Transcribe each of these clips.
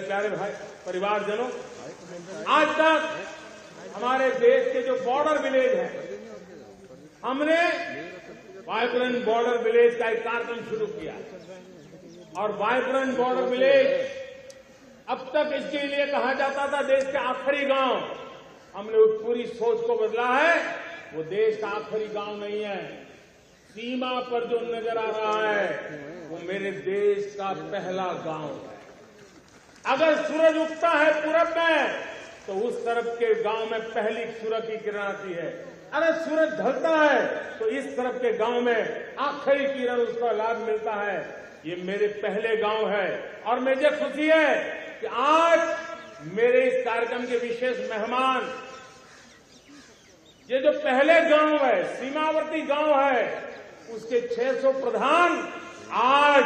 प्यारे भाई परिवारजनों, आज तक हमारे देश के जो बॉर्डर विलेज हैं, हमने वाइब्रेंट बॉर्डर विलेज का एक कार्यक्रम शुरू किया और वाइब्रेंट बॉर्डर विलेज अब तक इसके लिए कहा जाता था देश के आखिरी गांव। हमने उस पूरी सोच को बदला है। वो देश का आखिरी गांव नहीं है, सीमा पर जो नजर आ रहा है वो मेरे देश का पहला गांव है। अगर सूरज उगता है पूरब में तो उस तरफ के गांव में पहली सूरज की किरण आती है। अगर सूरज ढलता है तो इस तरफ के गांव में आखिरी किरण उसका लाभ मिलता है। ये मेरे पहले गांव है और मुझे खुशी है कि आज मेरे इस कार्यक्रम के विशेष मेहमान, ये जो पहले गांव है, सीमावर्ती गांव है, उसके 600 प्रधान आज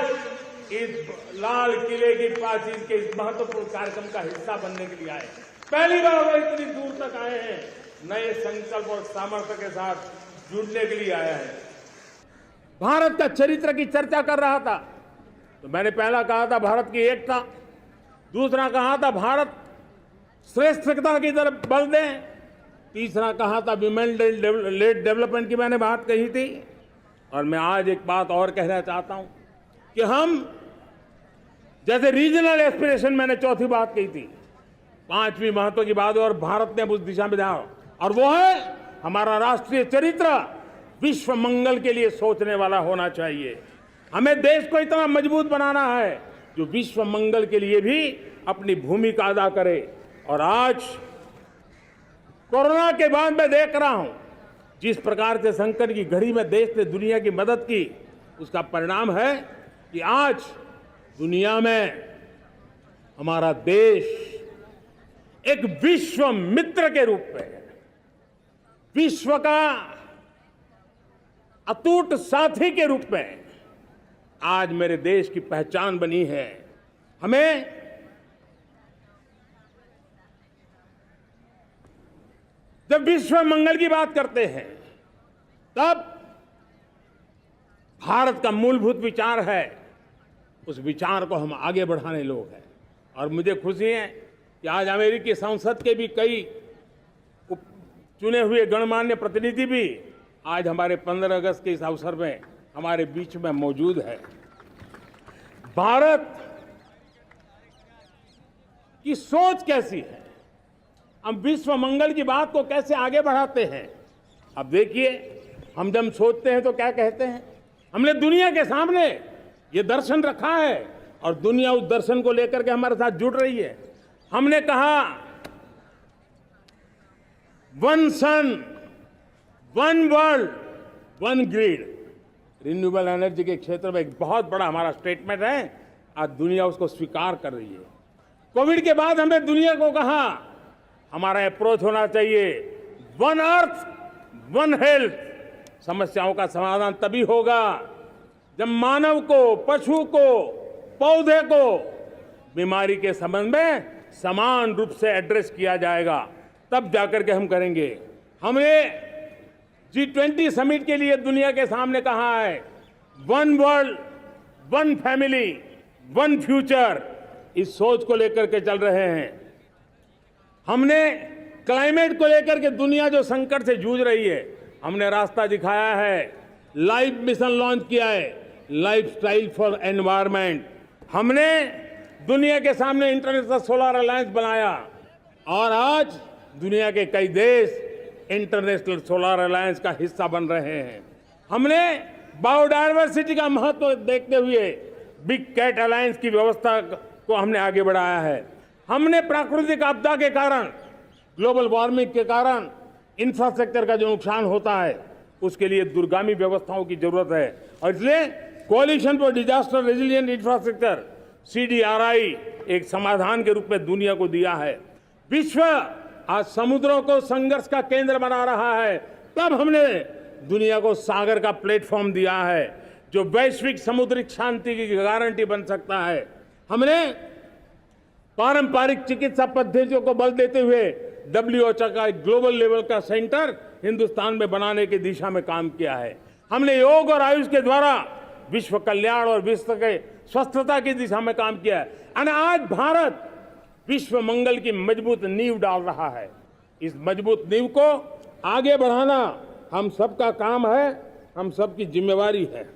इस लाल किले की प्राचीर के इस महत्वपूर्ण कार्यक्रम का हिस्सा बनने के लिए आए। पहली बार वो इतनी दूर तक आए हैं, नए संकल्प और सामर्थ्य के साथ जुड़ने के लिए आया है। भारत का चरित्र की चर्चा कर रहा था तो मैंने पहला कहा था भारत की एकता, दूसरा कहा था भारत श्रेष्ठता की तरफ बल दें, तीसरा कहा था विमेन लेड डेवलपमेंट की मैंने बात कही थी। और मैं आज एक बात और कहना चाहता हूं कि हम जैसे रीजनल एस्पिरेशन, मैंने चौथी बात कही थी, पांचवी महत्व की बात, और भारत ने उस दिशा में ध्यान, और वो है हमारा राष्ट्रीय चरित्र विश्व मंगल के लिए सोचने वाला होना चाहिए। हमें देश को इतना मजबूत बनाना है जो विश्व मंगल के लिए भी अपनी भूमिका अदा करे। और आज कोरोना के बाद मैं देख रहा हूं जिस प्रकार से संकट की घड़ी में देश ने दुनिया की मदद की, उसका परिणाम है कि आज दुनिया में हमारा देश एक विश्व मित्र के रूप में, विश्व का अटूट साथी के रूप में आज मेरे देश की पहचान बनी है। हमें जब विश्व मंगल की बात करते हैं तब भारत का मूलभूत विचार है, उस विचार को हम आगे बढ़ाने लोग हैं। और मुझे खुशी है कि आज अमेरिकी संसद के भी कई चुने हुए गणमान्य प्रतिनिधि भी आज हमारे 15 अगस्त के इस अवसर में हमारे बीच में मौजूद है। भारत की सोच कैसी है, हम विश्व मंगल की बात को कैसे आगे बढ़ाते हैं। अब देखिए, हम जब सोचते हैं तो क्या कहते हैं, हमने दुनिया के सामने ये दर्शन रखा है और दुनिया उस दर्शन को लेकर के हमारे साथ जुड़ रही है। हमने कहा one sun, one world, one grid. Renewable energy के क्षेत्र में एक बहुत बड़ा हमारा स्टेटमेंट है, आज दुनिया उसको स्वीकार कर रही है। कोविड के बाद हमने दुनिया को कहा हमारा अप्रोच होना चाहिए वन अर्थ, वन हेल्थ। समस्याओं का समाधान तभी होगा जब मानव को, पशु को, पौधे को बीमारी के संबंध में समान रूप से एड्रेस किया जाएगा, तब जाकर के हम करेंगे। हमने G20 समिट के लिए दुनिया के सामने कहा है one world, one family, one future. इस सोच को लेकर के चल रहे हैं। हमने क्लाइमेट को लेकर के दुनिया जो संकट से जूझ रही है, हमने रास्ता दिखाया है, लाइफ मिशन लॉन्च किया है, लाइफस्टाइल फॉर एनवायरनमेंट। हमने दुनिया के सामने इंटरनेशनल सोलर अलायंस बनाया और आज दुनिया के कई देश इंटरनेशनल सोलर अलायंस का हिस्सा बन रहे हैं। हमने बायोडायवर्सिटी का महत्व देखते हुए बिग कैट अलायंस की व्यवस्था को हमने आगे बढ़ाया है। हमने प्राकृतिक आपदा के कारण, ग्लोबल वार्मिंग के कारण इंफ्रास्ट्रक्चर का जो नुकसान होता है, उसके लिए दूरगामी व्यवस्थाओं की जरूरत है और इसलिए coalition for disaster resilient infrastructure CDRI एक समाधान के रूप में दुनिया को दिया है। विश्व आज समुद्रों को संघर्ष का केंद्र बना रहा है, तब हमने दुनिया को सागर का प्लेटफॉर्म दिया है जो वैश्विक समुद्री शांति की गारंटी बन सकता है। हमने पारंपरिक चिकित्सा पद्धतियों को बल देते हुए WHO का एक ग्लोबल लेवल का सेंटर हिंदुस्तान में बनाने की दिशा में काम किया है। हमने योग और आयुष के द्वारा विश्व कल्याण और विश्व के स्वस्थता की दिशा में काम किया है। और आज भारत विश्व मंगल की मजबूत नींव डाल रहा है। इस मजबूत नींव को आगे बढ़ाना हम सबका काम है, हम सबकी जिम्मेवारी है।